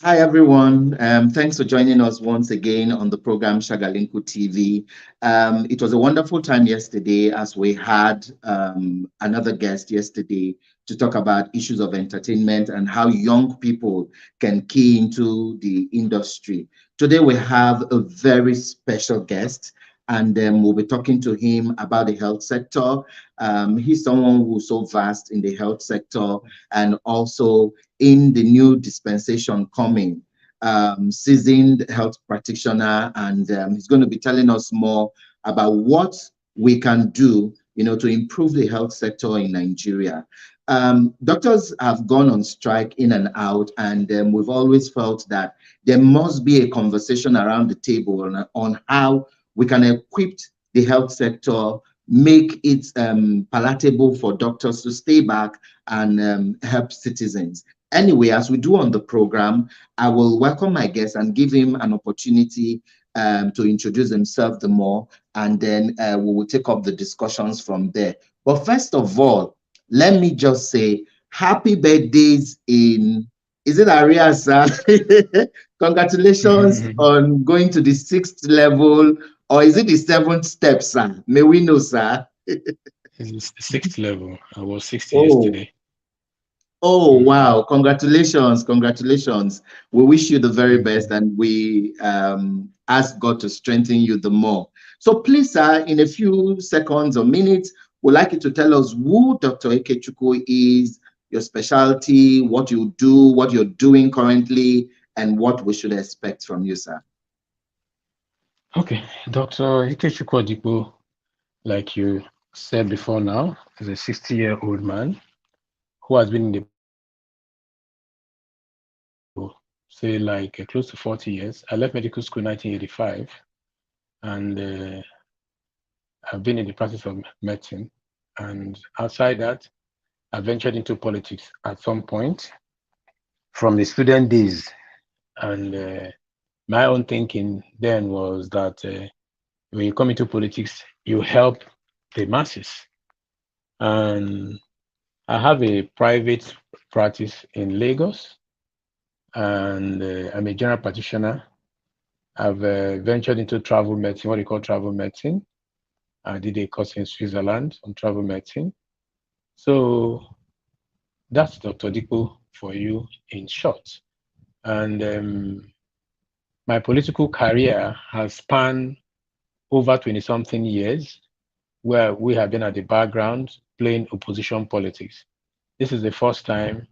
Hi, everyone. Thanks for joining us once again on the program Shagalinku TV. It was a wonderful time yesterday as we had another guest yesterday to talk about issues of entertainment and how young people can key into the industry. Today, we have a very special guest. And we'll be talking to him about the health sector. He's someone who's so vast in the health sector and also in the new dispensation coming, seasoned health practitioner, and he's going to be telling us more about what we can do, to improve the health sector in Nigeria. Doctors have gone on strike in and out, and we've always felt that there must be a conversation around the table on how we can equip the health sector, make it palatable for doctors to stay back and help citizens. Anyway, as we do on the program, I will welcome my guest and give him an opportunity to introduce himself the more, and then we will take up the discussions from there. But first of all, let me just say happy birthdays in, is it Arias, sir? Congratulations on going to the sixth level, or is it the seventh step, sir? May we know, sir? It's the sixth level. I was 60 Oh, yesterday. Oh, Mm. wow. Congratulations. Congratulations. We wish you the very Thank best you. and we ask God to strengthen you the more. So, please, sir, in a few seconds or minutes, we'd like you to tell us who Dr. Ikechukwu is, your specialty, what you do, what you're doing currently, and what we should expect from you, sir. Okay, Dr. Ikechukwu Odikpe, like you said before now, is a 60-year-old man who has been in the say like close to 40 years. I left medical school in 1985, and I've been in the practice of medicine. And outside that, I ventured into politics at some point from the student days. And my own thinking then was that when you come into politics, you help the masses. And I have a private practice in Lagos, and I'm a general practitioner. I've ventured into travel medicine, what they call travel medicine. I did a course in Switzerland on travel medicine. So that's Dr. Dipo for you in short. And my political career has spanned over 20 something years, where we have been at the background playing opposition politics. This is the first time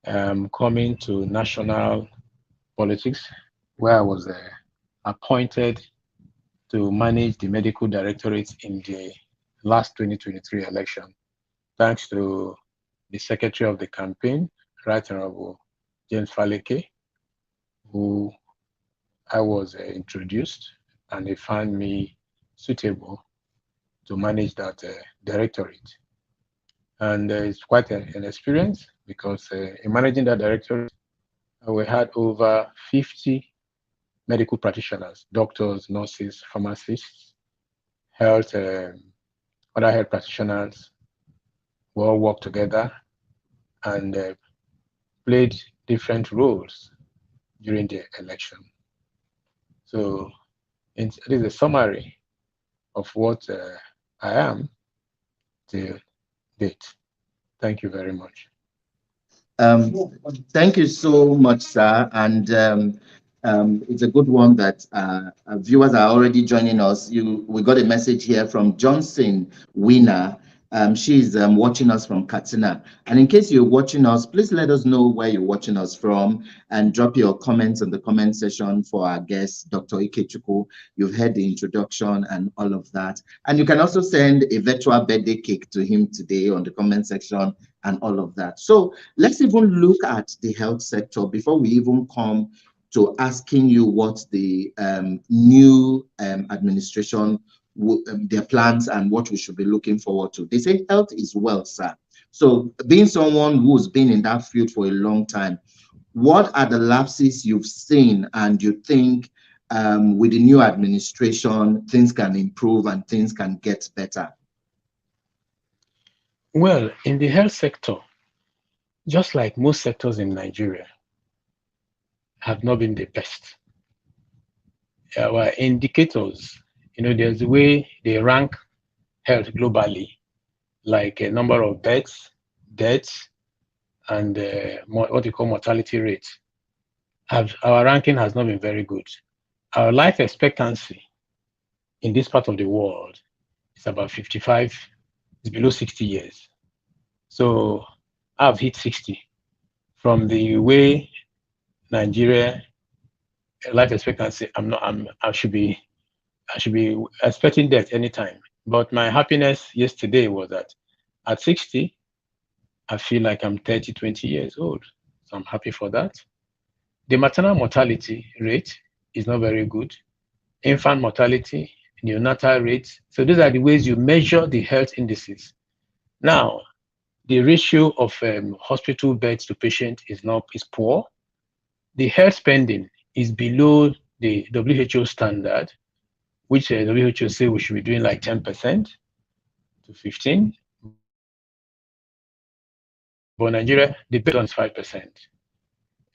coming to national politics, where I was appointed to manage the medical directorate in the last 2023 election, thanks to the secretary of the campaign, Right Honorable James Faleke, who I was introduced, and they found me suitable to manage that directorate. And it's quite an experience because in managing that directorate, we had over 50 medical practitioners, doctors, nurses, pharmacists, health, other health practitioners who all worked together and played different roles during the election. So it is a summary of what I am to date. Thank you very much. Um, Thank you so much, sir. And it's a good one that viewers are already joining us. We got a message here from Johnson Winner. She's watching us from Katsina. And in case you're watching us, please let us know where you're watching us from and drop your comments in the comment section for our guest, Dr. Ikechukwu. You've heard the introduction and all of that. And you can also send a virtual birthday cake to him today on the comment section and all of that. So let's even look at the health sector before we even come to asking you what the new administration, their plans and what we should be looking forward to. They say health is wealth, sir. So being someone who's been in that field for a long time, what are the lapses you've seen and you think with the new administration, things can improve and things can get better? Well, in the health sector, just like most sectors in Nigeria, have not been the best. Our indicators, there's a way they rank health globally, like a number of beds, deaths, and what you call mortality rate. Our ranking has not been very good. Our life expectancy in this part of the world is about 55, it's below 60 years. So I've hit 60. From the way Nigeria life expectancy, I should be expecting death anytime. But my happiness yesterday was that at 60, I feel like I'm 30, 20 years old. So I'm happy for that. The maternal mortality rate is not very good. Infant mortality, neonatal rates. So these are the ways you measure the health indices. Now, the ratio of hospital beds to patient is poor. The health spending is below the WHO standard, which WHO say we should be doing like 10% to 15. But Nigeria, the best one is 5%.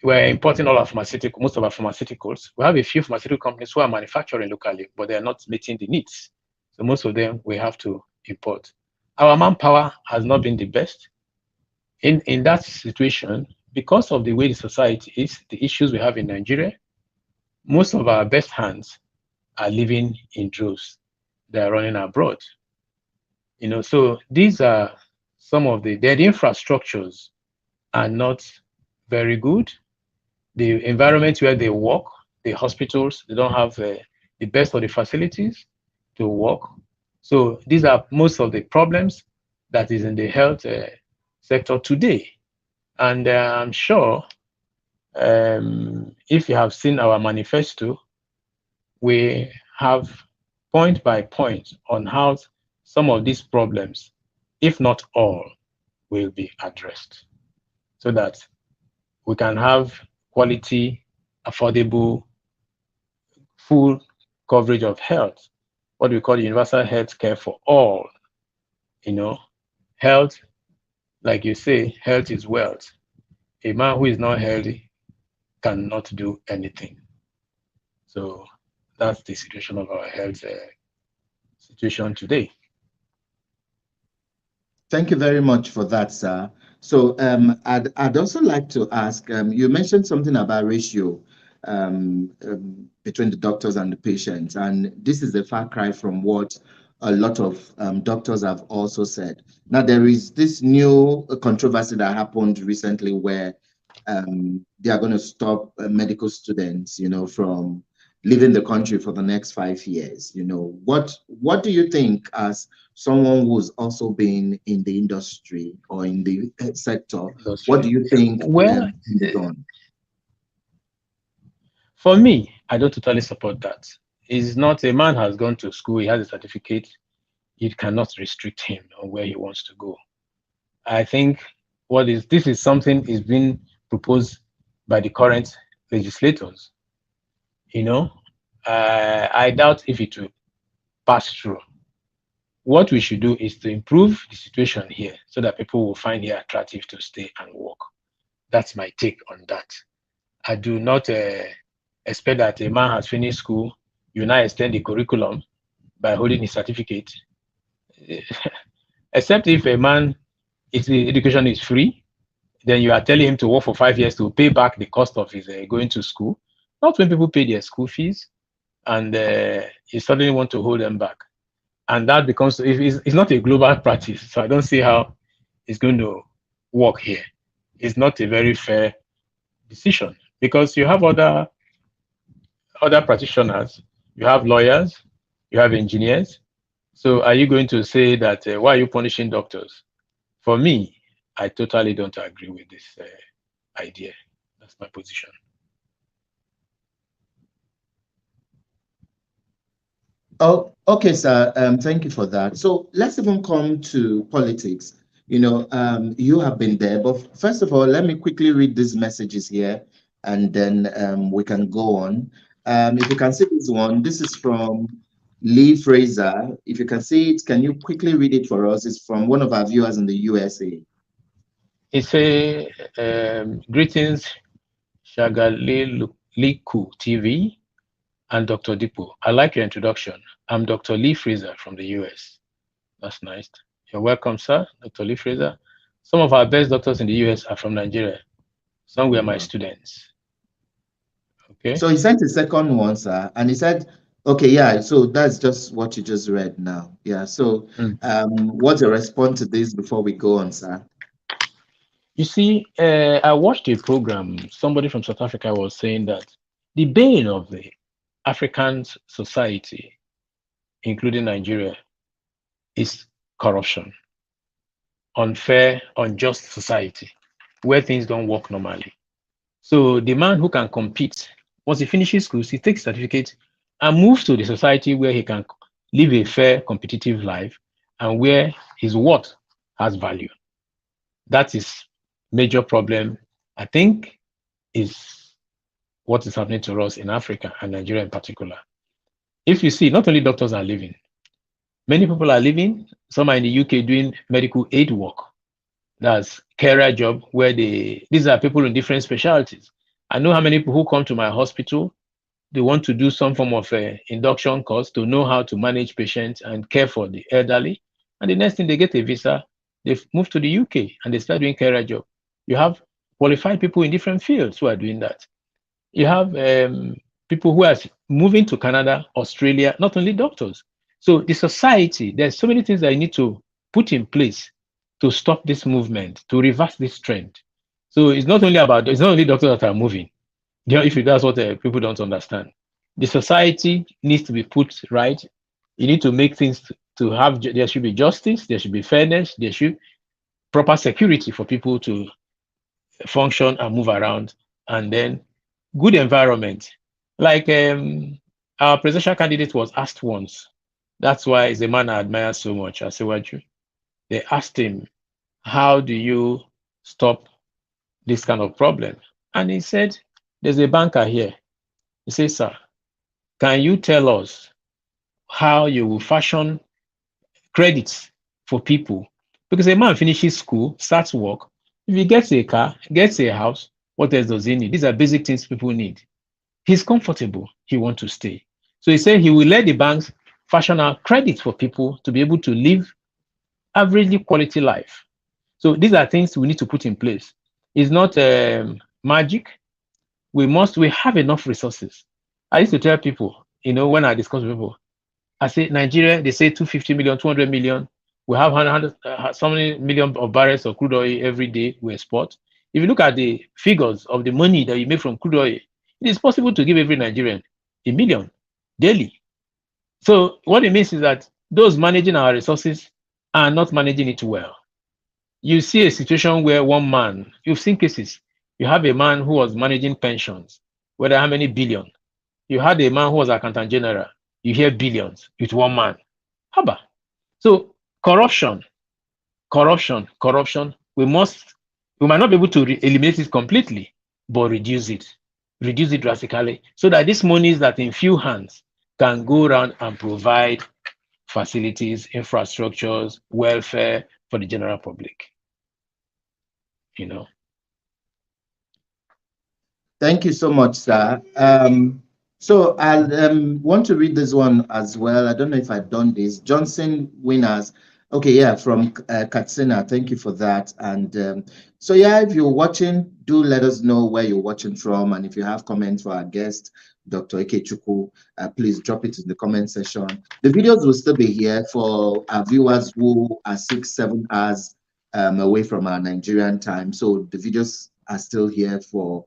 We're importing all our most of our pharmaceuticals. We have a few pharmaceutical companies who are manufacturing locally, but they are not meeting the needs. So most of them we have to import. Our manpower has not been the best. In that situation, because of the way the society is, the issues we have in Nigeria, most of our best hands are living in droves. They are running abroad. So these are some of the infrastructures are not very good. The environment where they work, the hospitals, they don't have the best of the facilities to work. So these are most of the problems that is in the health sector today. And I'm sure if you have seen our manifesto, we have point by point on how some of these problems, if not all, will be addressed so that we can have quality, affordable, full coverage of health, what we call universal health care for all. Health, like you say, health is wealth. A man who is not healthy cannot do anything. So that's the situation of our health situation today. Thank you very much for that, sir. So I'd also like to ask, you mentioned something about ratio between the doctors and the patients, and this is a far cry from what a lot of doctors have also said. Now, there is this new controversy that happened recently where they are going to stop medical students, from leaving the country for the next 5 years. What do you think, as someone who's also been in the industry or in the sector, what do you think well, can be done? For me, I don't totally support that. It's not, a man has gone to school, he has a certificate, it cannot restrict him on where he wants to go. I think this is something is being proposed by the current legislators. I doubt if it will pass through. What we should do is to improve the situation here so that people will find it attractive to stay and work. That's my take on that. I do not expect that a man has finished school, you now extend the curriculum by holding his certificate. Except if a man, his education is free, then you are telling him to work for 5 years to pay back the cost of his going to school. Not when people pay their school fees and you suddenly want to hold them back. And that becomes, it's not a global practice. So I don't see how it's going to work here. It's not a very fair decision because you have other practitioners, you have lawyers, you have engineers. So are you going to say that, why are you punishing doctors? For me, I totally don't agree with this idea. That's my position. Oh, okay, sir. Thank you for that. So let's even come to politics. You have been there, but first of all, let me quickly read these messages here, and then we can go on. If you can see this one, this is from Lee Fraser. If you can see it, can you quickly read it for us? It's from one of our viewers in the USA. It's a greetings, Shagaliku TV, and Dr. Odikpe. I like your introduction. I'm Dr. Lee Fraser from the US. That's nice. You're welcome, sir, Dr. Lee Fraser. Some of our best doctors in the US are from Nigeria. Some were my students. Okay. So he sent a second one, sir, and he said, okay, yeah, so that's just what you just read now. Yeah, so what's your response to this before we go on, sir? You see, I watched a program. Somebody from South Africa was saying that the bane of the African society, including Nigeria, is corruption, unfair, unjust society, where things don't work normally. So the man who can compete, once he finishes school, he takes certificate and moves to the society where he can live a fair, competitive life and where his worth has value. That is major problem, I think, is what is happening to us in Africa and Nigeria in particular. If you see, not only doctors are leaving, many people are leaving. Some are in the UK doing medical aid work. That's carer job where these are people in different specialties. I know how many people who come to my hospital, they want to do some form of induction course to know how to manage patients and care for the elderly. And the next thing, they get a visa, they move to the UK and they start doing carer job. You have qualified people in different fields who are doing that. You have people who are moving to Canada, Australia, not only doctors. So the society, there's so many things that you need to put in place to stop this movement, to reverse this trend. So it's not only doctors that are moving. If that's what people don't understand. The society needs to be put right. You need to make things to have, there should be justice, there should be fairness, there should be proper security for people to function and move around, and then good environment. Like our presidential candidate was asked once. That's why he's a man I admire so much, Asiwaju. They asked him, how do you stop this kind of problem? And he said, there's a banker here. He says, sir, can you tell us how you will fashion credits for people? Because a man finishes school, starts work. If he gets a car, gets a house, what else does he need? These are basic things people need. He's comfortable. He wants to stay. So he said he will let the banks fashion out credits for people to be able to live averagely quality life. So these are things we need to put in place. It's not magic. We have enough resources. I used to tell people, when I discuss with people, I say Nigeria, they say 250 million, 200 million. We have 100, so many million of barrels of crude oil every day we export. If you look at the figures of the money that you make from crude oil, it is possible to give every Nigerian $1 million daily. So what it means is that those managing our resources are not managing it well. You see a situation where one man, you've seen cases, you have a man who was managing pensions, whether how many billion. You had a man who was accountant general, you hear billions with one man. Haba. So corruption. We might not be able to eliminate it completely, but reduce it drastically, so that these monies that in few hands can go around and provide facilities, infrastructures, welfare for the general public. Thank you so much, sir. So I'll want to read this one as well. I don't know if I've done this. Johnson Winners. Okay, yeah, from Katsina. Thank you for that. And so, yeah, if you're watching, do let us know where you're watching from. And if you have comments for our guest, Dr. Ikechukwu, please drop it in the comment section. The videos will still be here for our viewers who are 6-7 hours away from our Nigerian time. So the videos are still here for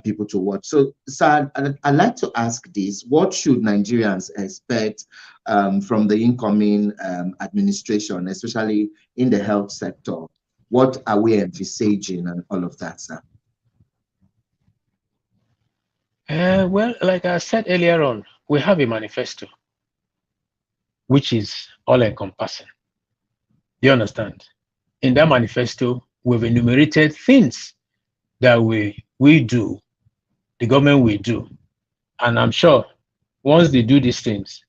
people to watch. So, sir, I'd like to ask this: what should Nigerians expect from the incoming administration, especially in the health sector? What are we envisaging and all of that, sir? Well, like I said earlier on, we have a manifesto, which is all-encompassing. Do you understand? In that manifesto, we've enumerated things that we do, the government will do. And I'm sure once they do these things,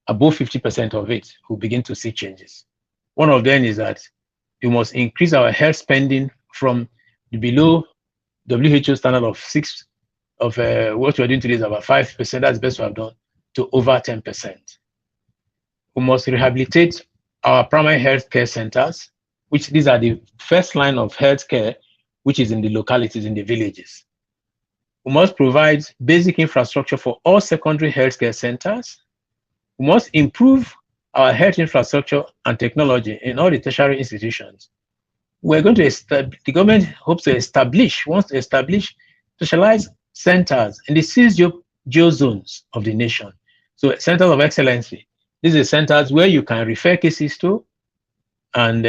above 50% of it will begin to see changes. One of them is that we must increase our health spending from the below WHO standard of what we're doing today is about 5%. That's the best we have done, to over 10%. We must rehabilitate our primary health care centers, which these are the first line of healthcare, which is in the localities, in the villages. We must provide basic infrastructure for all secondary healthcare centers. We must improve our health infrastructure and technology in all the tertiary institutions. We're going to the government hopes to wants to establish specialized centers in the 6 geo zones of the nation. So centers of excellency. These are centers where you can refer cases to, and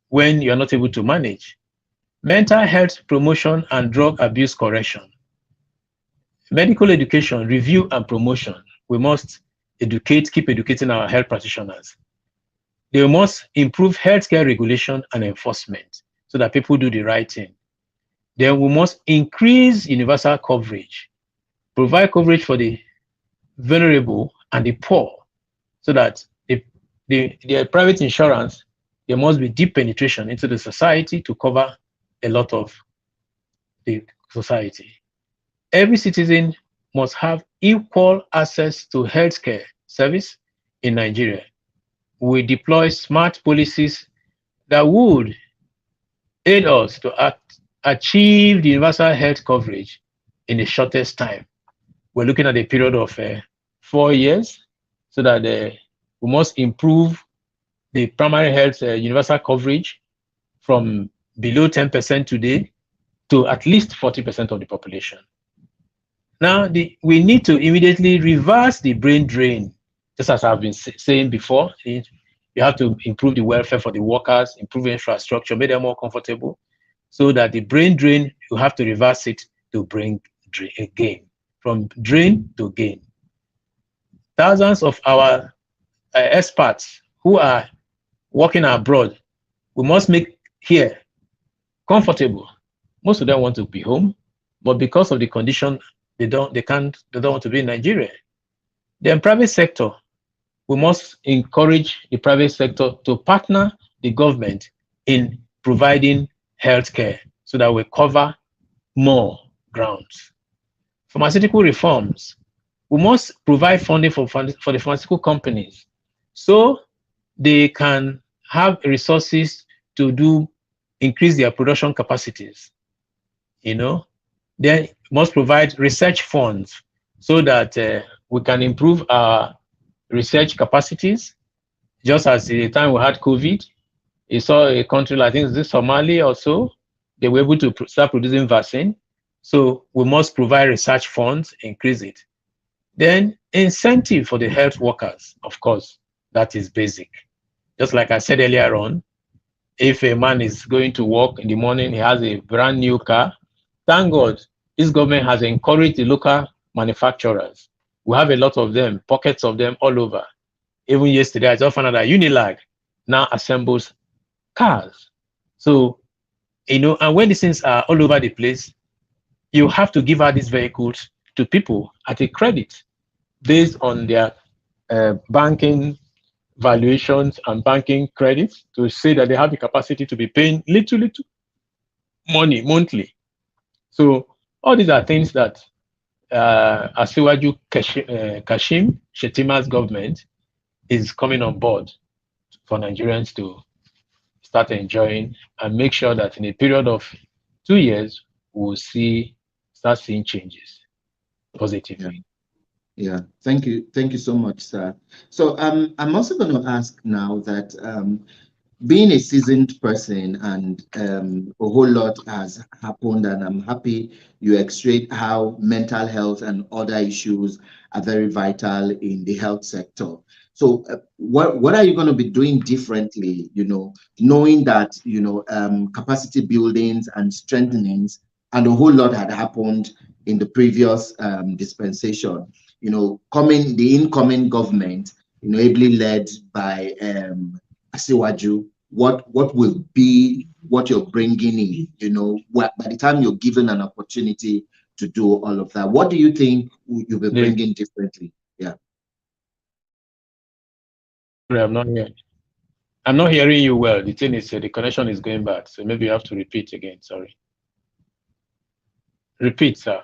when you're not able to manage. Mental health promotion and drug abuse correction. Medical education, review and promotion. We must keep educating our health practitioners. They must improve healthcare regulation and enforcement so that people do the right thing. Then we must increase universal coverage, provide coverage for the vulnerable and the poor, so that the private insurance, there must be deep penetration into the society to cover a lot of the society. Every citizen must have equal access to healthcare service in Nigeria. We deploy smart policies that would aid us to achieve the universal health coverage in the shortest time. We're looking at a period of 4 years, so that we must improve the primary health universal coverage from below 10% today to at least 40% of the population. Now, we need to immediately reverse the brain drain. Just as I've been saying before, you have to improve the welfare for the workers, improve infrastructure, make them more comfortable, so that the brain drain, you have to reverse it to bring gain, from drain to gain. Thousands of our experts who are working abroad, we must make here comfortable. Most of them want to be home, but because of the condition, they don't want to be in Nigeria. Then private sector, we must encourage the private sector to partner the government in providing healthcare so that we cover more grounds. Pharmaceutical reforms, we must provide funding for the pharmaceutical companies so they can have resources to increase their production capacities. They must provide research funds so that we can improve our research capacities. Just as the time we had COVID, you saw a country like, I think it's Somalia or so, they were able to start producing vaccine. So we must provide research funds, increase it. Then incentive for the health workers, of course, that is basic. Just like I said earlier on, if a man is going to work in the morning, he has a brand new car, thank God, this government has encouraged the local manufacturers. We have a lot of them, pockets of them all over. Even yesterday, I just found out that Unilag now assembles cars. So, and when these things are all over the place, you have to give out these vehicles to people at a credit based on their banking valuations and banking credits, to say that they have the capacity to be paying little money monthly. So all these are things that Asiwaju Kashim Shettima's government is coming on board for Nigerians to start enjoying, and make sure that in a period of 2 years, we'll start seeing changes positively. Yeah, thank you so much, sir. So I'm also going to ask now that being a seasoned person, and a whole lot has happened, and I'm happy you illustrate how mental health and other issues are very vital in the health sector. So what are you going to be doing differently, knowing that, capacity buildings and strengthenings and a whole lot had happened in the previous dispensation, the incoming government, ably led by Asiwaju, what will be what you're bringing in, by the time you're given an opportunity to do all of that, what do you think you'll be bringing differently? Yeah. I'm not hearing you well. The thing is, the connection is going bad, so maybe you have to repeat again. Sorry. Repeat, sir.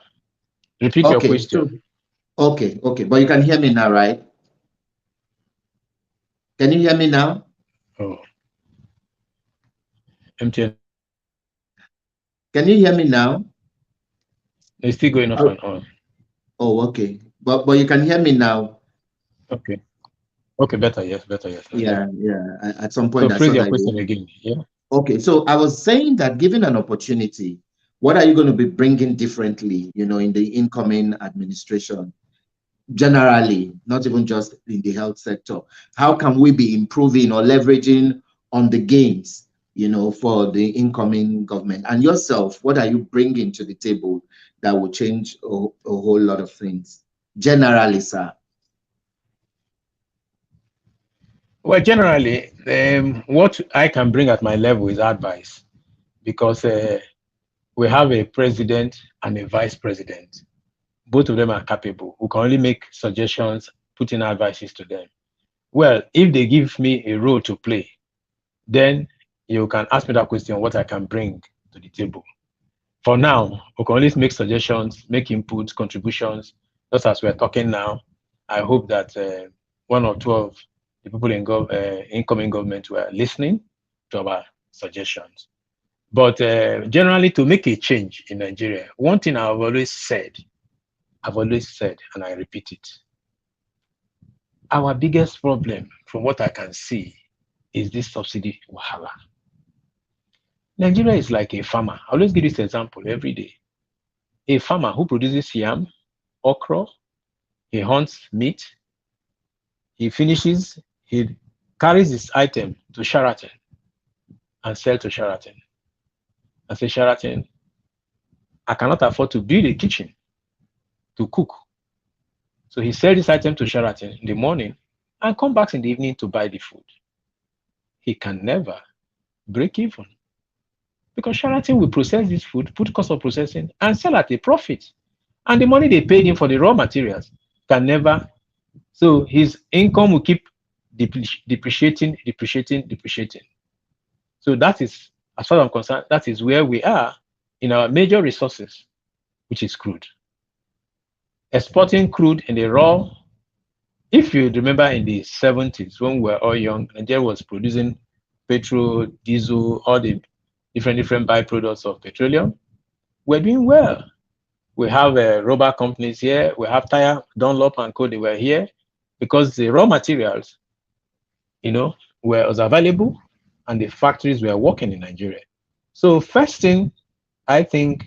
Repeat your Okay, question. okay, but you can hear me now, right? Can you hear me now? Oh, MTN Can you hear me now? is still going off and on. Oh, okay. But you can hear me now. Okay. Okay, better, yes, better, yes. Yeah. At some So point, I phrase saw your that. question again. Yeah. Okay, so I was saying that given an opportunity, what are you going to be bringing differently, in the incoming administration, generally, not even just in the health sector? How can we be improving or leveraging on the gains, for the incoming government? And yourself, what are you bringing to the table that will change a whole lot of things? Generally, sir. Well, generally, what I can bring at my level is advice, because we have a president and a vice president. Both of them are capable. We can only make suggestions, put in advices to them. Well, if they give me a role to play, then you can ask me that question, what I can bring to the table. For now, we can always make suggestions, make inputs, contributions. Just as we're talking now, I hope that one or two of the people in incoming government were listening to our suggestions. But generally, to make a change in Nigeria, one thing I've always said, and I repeat it, our biggest problem, from what I can see, is this subsidy wahala. Nigeria is like a farmer. I always give this example every day. A farmer who produces yam, okra, he hunts meat, he finishes, he carries his item to Sheraton and sell to Sheraton. I say, Sheraton, I cannot afford to build a kitchen to cook. So he sells this item to Sheraton in the morning and come back in the evening to buy the food. He can never break even, because Sheraton will process this food, put cost of processing, and sell at a profit. And the money they paid him for the raw materials can never. So his income will keep depreciating. So that is, as far as I'm concerned, that is where we are in our major resources, which is crude. Exporting crude in the raw. If you remember in the 70s, when we were all young, Nigeria was producing petrol, diesel, all the different byproducts of petroleum. We're doing well. We have rubber companies here. We have tire, Dunlop and Co. They were here because the raw materials, was available, and the factories were working in Nigeria. So first thing, I think,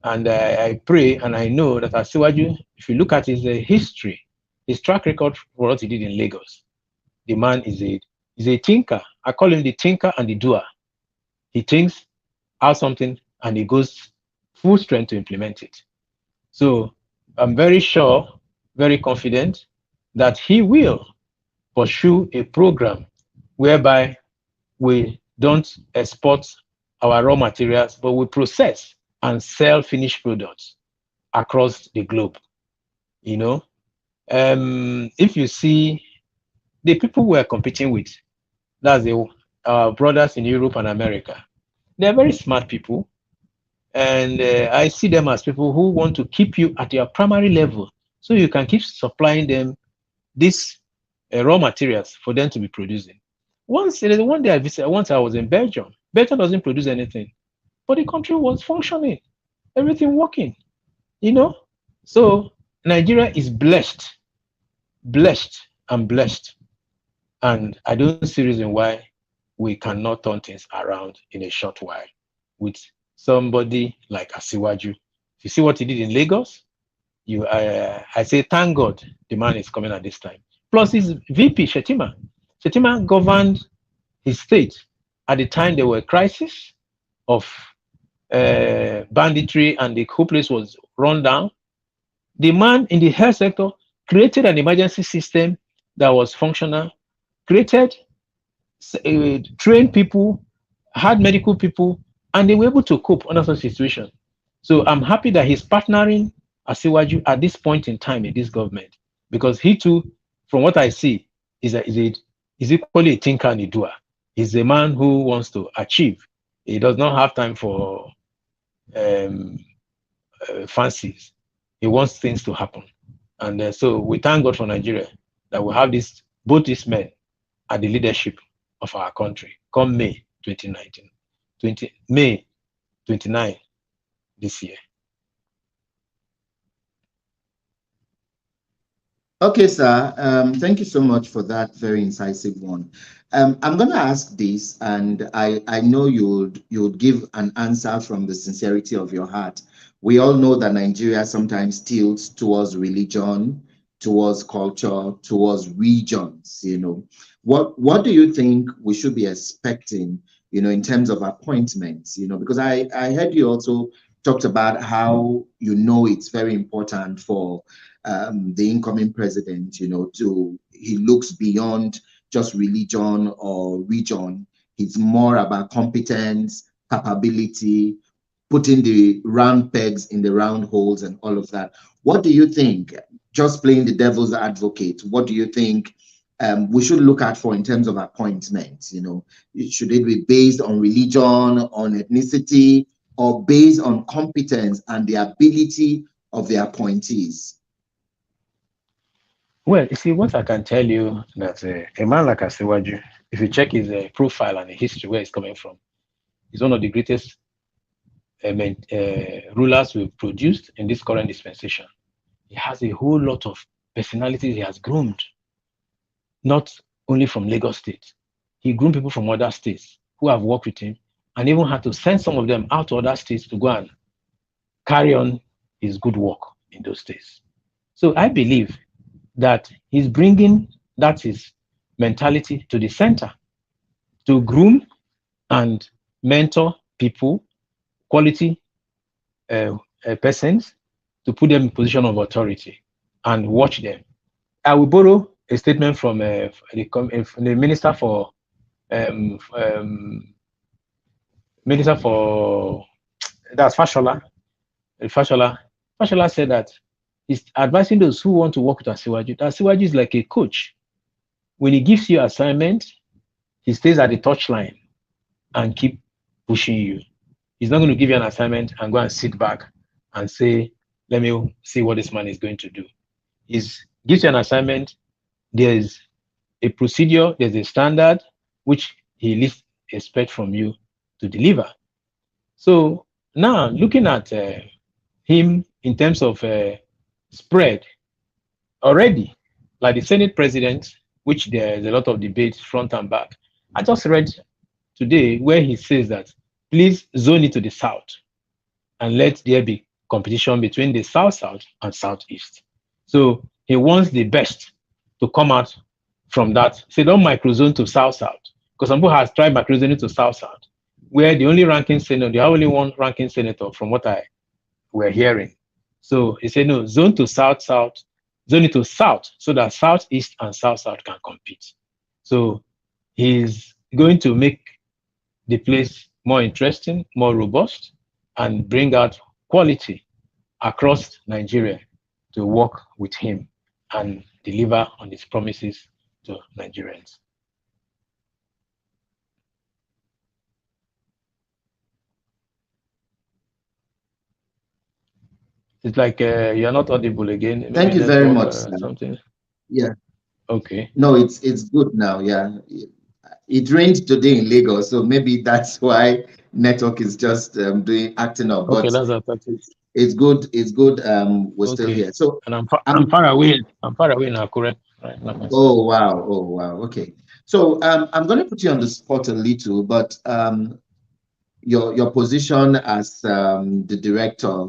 and I pray, and I know that Asiwaju, if you look at his history, his track record for what he did in Lagos, the man is a thinker. I call him the thinker and the doer. He thinks out something and he goes full strength to implement it. So I'm very sure, very confident that he will pursue a program whereby we don't export our raw materials, but we process and sell finished products across the globe. If you see the people we're competing with, that's our brothers in Europe and America, they're very smart people. And I see them as people who want to keep you at your primary level so you can keep supplying them these raw materials for them to be producing. One day I visited, once I was in Belgium. Belgium doesn't produce anything, but the country was functioning, everything working, So Nigeria is blessed, and I don't see reason why we cannot turn things around in a short while with somebody like Asiwaju. If you see what he did in Lagos, I say thank God the man is coming at this time. Plus his VP Shetima governed his state at the time there were crisis of banditry and the whole place was run down. The man in the health sector created an emergency system that was functional, created trained people, had medical people, and they were able to cope under such situation. So I'm happy that he's partnering Asiwaju at this point in time in this government, because he too, from what I see, is equally a thinker and a doer. He's a man who wants to achieve. He does not have time for fancies. He wants things to happen. And so we thank God for Nigeria that we have both these men at the leadership of our country come May 2019, May 29 this year. Okay, sir. Thank you so much for that very incisive one. I'm going to ask this, and I know you'd give an answer from the sincerity of your heart. We all know that Nigeria sometimes tilts towards religion, towards culture, towards regions. What do you think we should be expecting? In terms of appointments. Because I heard you also talked about how it's very important for the incoming president, he looks beyond just religion or region. It's more about competence, capability, putting the round pegs in the round holes and all of that. What do you think, just playing the devil's advocate, what do you think we should look at for in terms of appointments? Should it be based on religion, on ethnicity, or based on competence and the ability of the appointees? Well, you see, what I can tell you that a man like Asiwaju, if you check his profile and the history where he's coming from, he's one of the greatest rulers we've produced in this current dispensation. He has a whole lot of personalities he has groomed, not only from Lagos State. He groomed people from other states who have worked with him and even had to send some of them out to other states to go and carry on his good work in those states. So I believe that he's bringing his mentality to the center to groom and mentor people, quality persons, to put them in position of authority and watch them. I will borrow a statement from the minister for that's Fashola. Fashola said that he's advising those who want to work with Asiwaju. Asiwaju is like a coach. When he gives you assignment, he stays at the touchline and keep pushing you. He's not going to give you an assignment and go and sit back and say, let me see what this man is going to do. He gives you an assignment. There's a procedure, there's a standard which he least expects from you to deliver. So now looking at him in terms of spread already, like the Senate president, which there's a lot of debate front and back. I just read today where he says that please zone it to the south and let there be competition between the south-south and southeast. So he wants the best to come out from that. Say don't microzone to south-south, because some people have tried microzoning to south-south, where the only ranking senator, the only one ranking senator from what we're hearing. So he said, no, zone to south-south, zone it to south, so that southeast and south-south can compete. So he's going to make the place more interesting, more robust, and bring out quality across Nigeria to work with him and deliver on his promises to Nigerians. It's like you're not audible again. Maybe Thank you very much. Something. Yeah. Okay. No, it's good now. Yeah. It rained today in Lagos, so maybe that's why network is just acting up. Okay, but that's it's good. It's good. We're still here. So and I'm far away. I'm far away in Akure right now. Oh wow. Oh wow. Okay. So I'm going to put you on the spot a little, but your position as the director,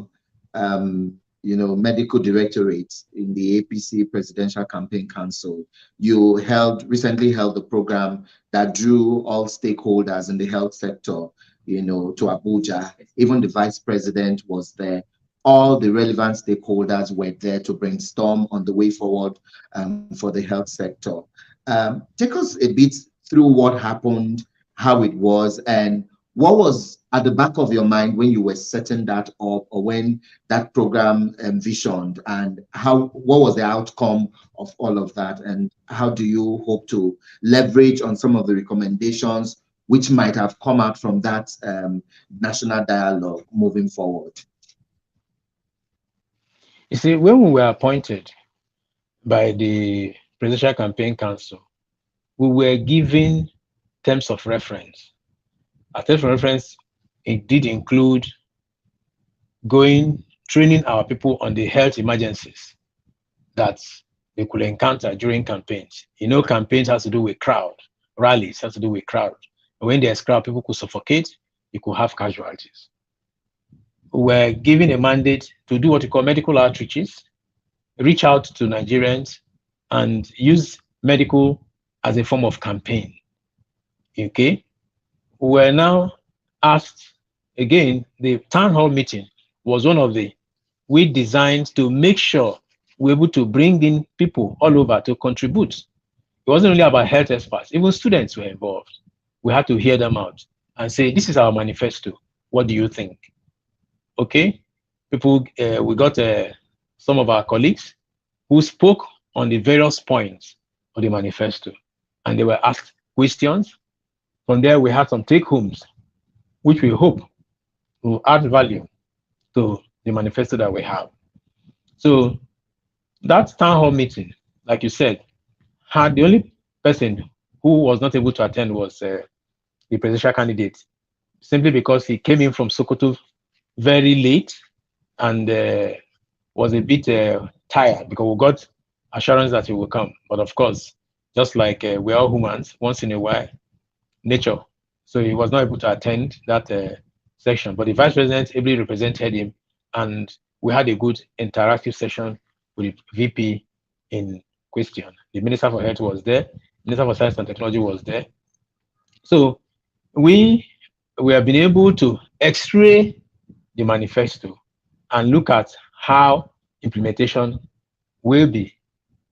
medical directorate in the APC Presidential Campaign Council, you recently held a program that drew all stakeholders in the health sector, to Abuja. Even the vice president was there. All the relevant stakeholders were there to brainstorm on the way forward for the health sector. Take us a bit through what happened, how it was, and what was at the back of your mind when you were setting that up, or when that program envisioned, and what was the outcome of all of that, and how do you hope to leverage on some of the recommendations which might have come out from that national dialogue moving forward? You see, when we were appointed by the Presidential Campaign Council, we were given terms of reference. Our terms of reference, it did include training our people on the health emergencies that they could encounter during campaigns. You know, campaigns has to do with crowd, rallies has to do with crowd. And when there's crowd, people could suffocate, you could have casualties. We're given a mandate to do what we call medical outreaches, reach out to Nigerians and use medical as a form of campaign. Okay? We're now asked, again, the town hall meeting was one of the, we designed to make sure we're able to bring in people all over to contribute. It wasn't only about health experts, even students were involved. We had to hear them out and say, this is our manifesto. What do you think? Okay, people, we got some of our colleagues who spoke on the various points of the manifesto, and they were asked questions. From there, we had some take-homes, which we hope will add value to the manifesto that we have. So that town hall meeting, like you said, had the only person who was not able to attend was the presidential candidate, simply because he came in from Sokoto very late and was a bit tired, because we got assurance that he will come. But of course, just like we're all humans, once in a while, nature. So he was not able to attend that section. But the vice president ably represented him, and we had a good interactive session with the VP in question. The Minister for Health was there, Minister for Science and Technology was there. So we have been able to x-ray the manifesto and look at how implementation will be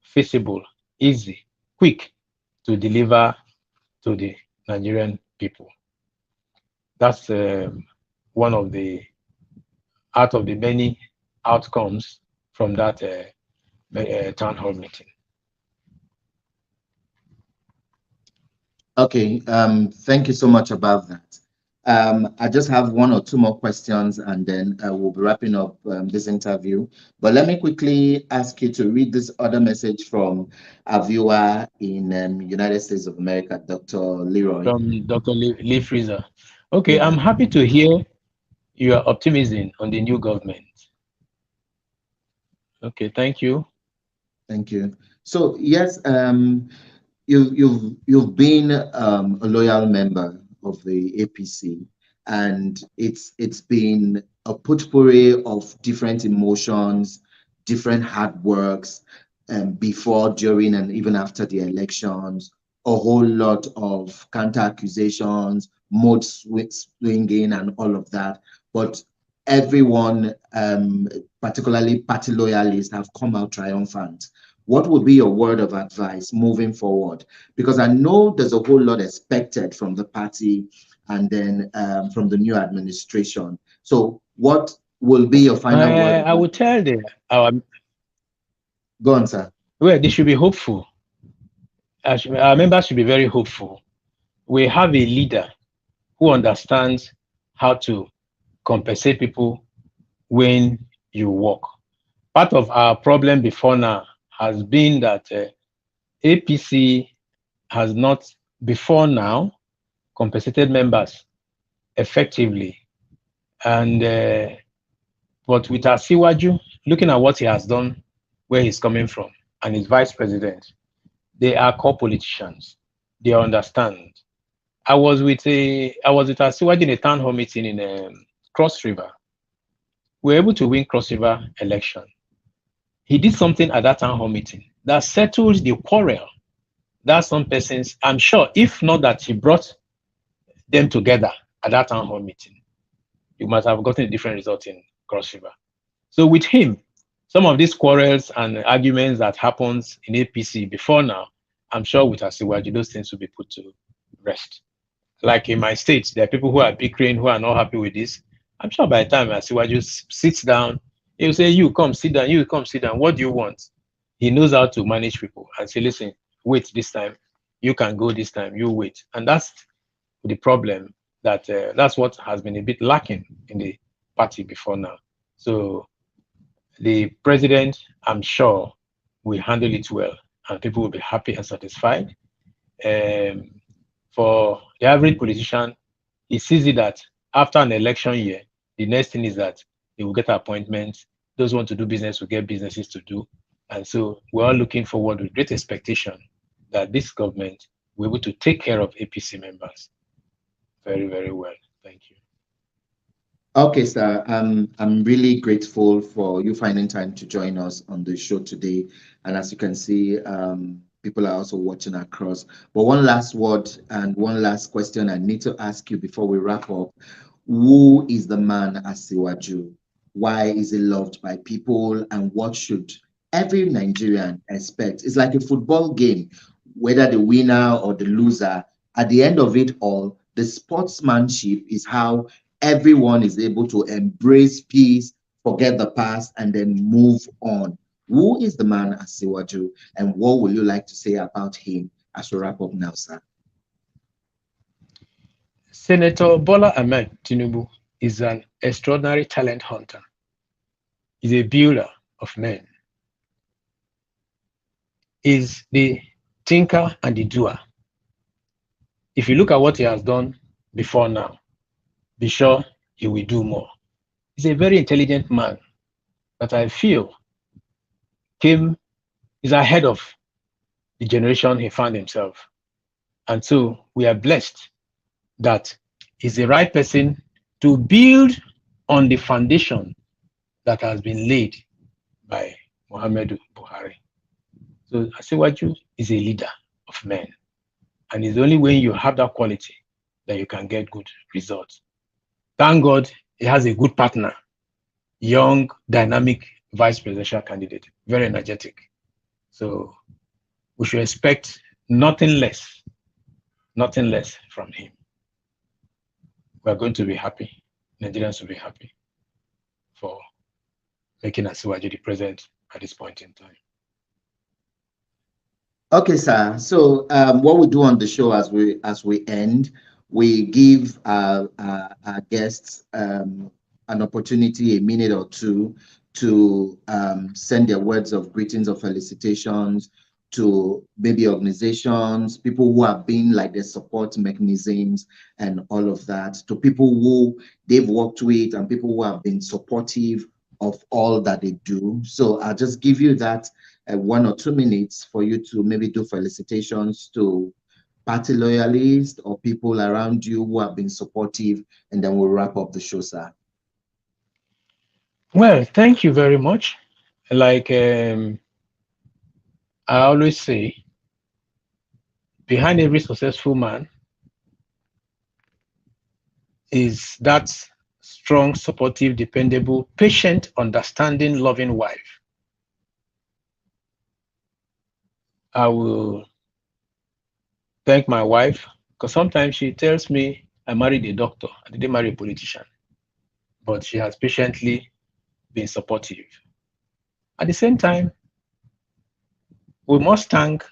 feasible, easy, quick to deliver to the Nigerian people. That's one of the, out of the many outcomes from that town hall meeting. Okay, thank you so much about that. I just have one or two more questions, and then we'll be wrapping up this interview. But let me quickly ask you to read this other message from a viewer in United States of America, Dr. Leroy. From Dr. Lee Freezer. Okay, Yeah. I'm happy to hear your optimism on the new government. Okay, thank you. Thank you. So yes, you've been a loyal member of the APC, and it's been a potpourri of different emotions, different hard works, before, during, and even after the elections. A whole lot of counter accusations, mode swinging, and all of that. But everyone, particularly party loyalists, have come out triumphant. What would be your word of advice moving forward? Because I know there's a whole lot expected from the party and then from the new administration. So what will be your final word? I would tell our Go on, sir. Well, they should be hopeful. Our members should be very hopeful. We have a leader who understands how to compensate people when you work. Part of our problem before now has been that APC has not, before now, compensated members effectively. And but with Asiwaju, looking at what he has done, where he's coming from, and his vice president, they are core politicians. They understand. I was with Asiwaju in a town hall meeting in Cross River. We were able to win Cross River election. He did something at that town hall meeting that settled the quarrel that some persons, I'm sure, if not that he brought them together at that town hall meeting, you must have gotten a different result in Cross River. So with him, some of these quarrels and arguments that happens in APC before now, I'm sure with Asiwaju, those things will be put to rest. Like in my state, there are people who are bickering, who are not happy with this. I'm sure by the time Asiwaju sits down, he'll say, you come sit down, you come sit down, what do you want? He knows how to manage people and say, listen, wait this time, you can go this time, you wait. And that's the problem, that that's what has been a bit lacking in the party before now. So the president, I'm sure, will handle it well, and people will be happy and satisfied. For the average politician, he sees it that after an election year, the next thing is that they will get appointments. Those who want to do business will get businesses to do. And so we're all looking forward with great expectation that this government will be able to take care of APC members very, very well. Thank you. Okay, sir. I'm really grateful for you finding time to join us on the show today. And as you can see, people are also watching across. But one last word and one last question I need to ask you before we wrap up. Who is the man Asiwaju? Why is he loved by people? And what should every Nigerian expect? It's like a football game, whether the winner or the loser, at the end of it all, the sportsmanship is how everyone is able to embrace peace, forget the past, and then move on. Who is the man Asiwaju, and what will you like to say about him as we wrap up now, sir? Senator Bola Ahmed Tinubu is an extraordinary talent hunter. He's a builder of men. He's the thinker and the doer. If you look at what he has done before now, be sure he will do more. He's a very intelligent man that I feel is ahead of the generation he found himself. And so we are blessed that he's the right person to build on the foundation that has been laid by Muhammadu Buhari. So Asiwaju is a leader of men. And it's only when you have that quality that you can get good results. Thank God he has a good partner, young, dynamic vice presidential candidate, very energetic. So we should expect nothing less from him. We're going to be happy. Nigerians will be happy for making Asiwaju the president at this point in time. Okay, sir. So what we do on the show as we end, we give our guests an opportunity, a minute or two, to send their words of greetings or felicitations to maybe organizations, people who have been like their support mechanisms and all of that, to people who they've worked with and people who have been supportive of all that they do. So I'll just give you that 1 or 2 minutes for you to maybe do felicitations to party loyalists or people around you who have been supportive, and then we'll wrap up the show, sir. Well, thank you very much. Like I always say, behind every successful man is that strong, supportive, dependable, patient, understanding, loving wife. I will thank my wife because sometimes she tells me I married a doctor. I didn't marry a politician, but she has patiently been supportive. At the same time, we must thank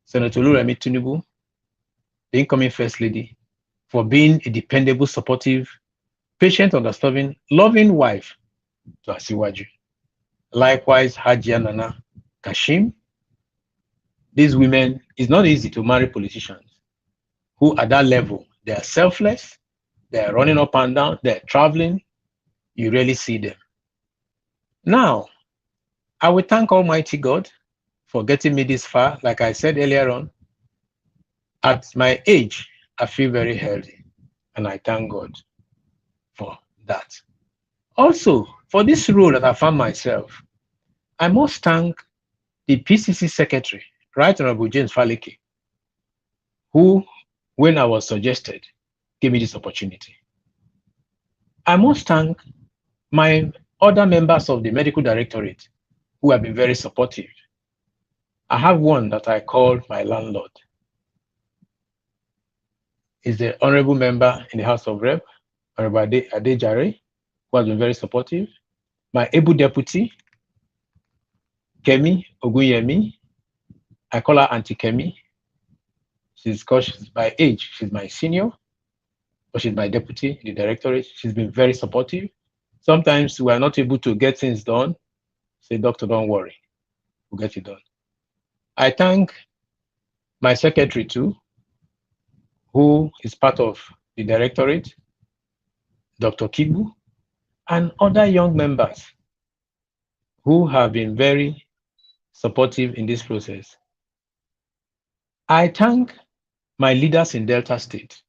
Senator Oluremi Tinubu, the incoming First Lady, for being a dependable, supportive, patient, understanding, loving wife to Asiwaju. Likewise, Hajia Nana Kashim. These women, it's not easy to marry politicians who at that level, they are selfless, they are running up and down, they're traveling, you rarely see them. Now, I will thank Almighty God for getting me this far. Like I said earlier on, at my age, I feel very healthy, and I thank God for that. Also, for this role that I found myself, I must thank the PCC Secretary, Right Honorable James Faleke, who, when I was suggested, gave me this opportunity. I must thank my other members of the Medical Directorate who have been very supportive. I have one that I call my landlord. He's the honorable member in the House of Rep, Honorable Adage, who has been very supportive. My able deputy, Kemi Ogunyemi, I call her Auntie Kemi. She's by age, she's my senior, but she's my deputy in the directorate. She's been very supportive. Sometimes we are not able to get things done. say, doctor, don't worry, we'll get it done. I thank my secretary too, who is part of the Directorate, Dr. Kibu, and other young members who have been very supportive in this process. I thank my leaders in Delta State.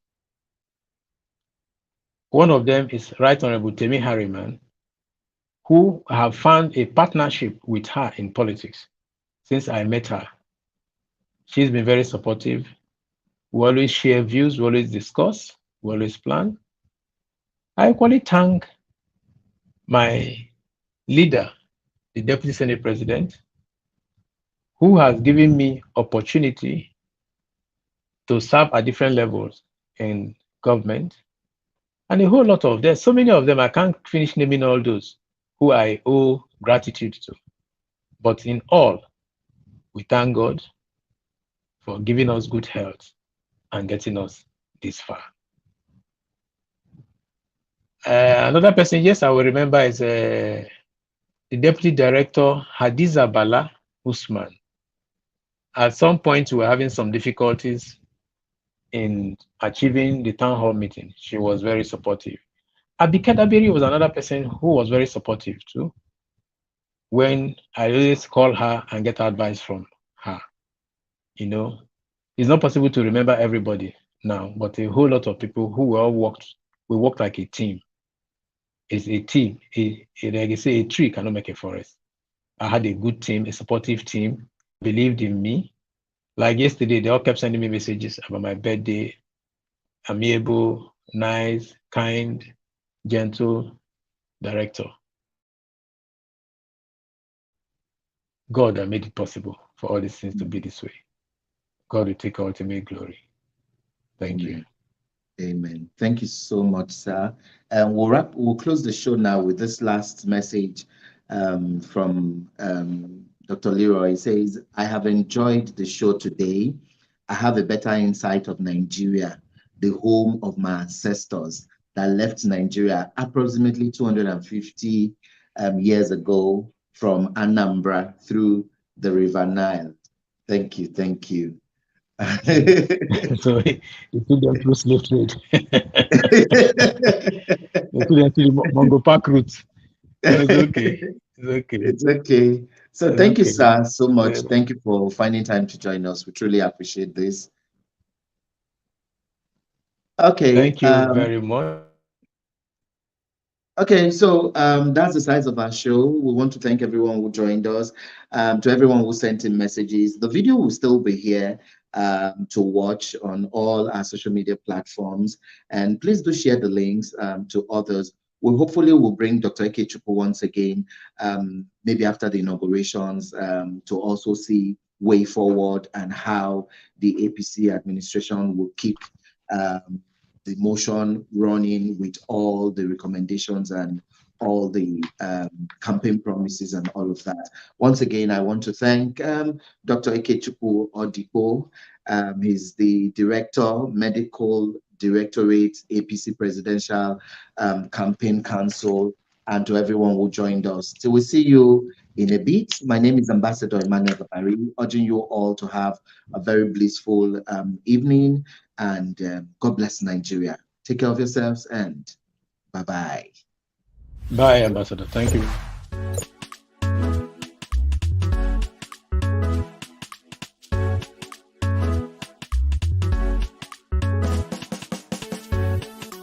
One of them is Right Honorable Temi Harriman, who have found a partnership with her in politics since I met her. She's been very supportive. We always share views, we always discuss, we always plan. I equally thank my leader, the Deputy Senate President, who has given me opportunity to serve at different levels in government. And a whole lot of, there's so many of them, I can't finish naming all those who I owe gratitude to. But in all, we thank God for giving us good health and getting us this far. Another person, yes, I will remember is the Deputy Director, Hadiza Bala Usman. At some point, we were having some difficulties in achieving the town hall meeting. She was very supportive. Abike Dabiri was another person who was very supportive too. When I always call her and get advice from her, you know, it's not possible to remember everybody now, but a whole lot of people who we all worked like a team. It's a team. Like I say, a tree cannot make a forest. I had a good team, a supportive team, believed in me. Like yesterday, they all kept sending me messages about my birthday. Amiable, nice, kind, gentle director. God that made it possible for all these things to be this way. God will take ultimate glory. Thank you. Amen. Thank you so much, sir. And we'll close the show now with this last message from Dr. Leroy. He says, I have enjoyed the show today. I have a better insight of Nigeria, the home of my ancestors that left Nigeria approximately 250 years ago from Anambra through the River Nile. Thank you. Thank you. So you put them through slave trade. You put them through the Mongo Park route. It's okay. It's okay. It's okay. So thank you, sir, so much. Thank you for finding time to join us. We truly appreciate this. Okay. Thank you very much. Okay, so that's the size of our show. We want to thank everyone who joined us, to everyone who sent in messages. The video will still be here to watch on all our social media platforms. And please do share the links to others. We hopefully will bring Dr. Ikechukwu once again, maybe after the inaugurations, to also see way forward and how the APC administration will keep the motion running with all the recommendations and all the campaign promises and all of that. Once again, I want to thank Dr. Ikechukwu Odikpe. He's the Director, Medical Directorate, APC Presidential Campaign Council, and to everyone who joined us. Till we see you in a bit. My name is Ambassador Emmanuel Babari, urging you all to have a very blissful evening, and God bless Nigeria. Take care of yourselves and bye-bye. Bye, Ambassador. Thank you.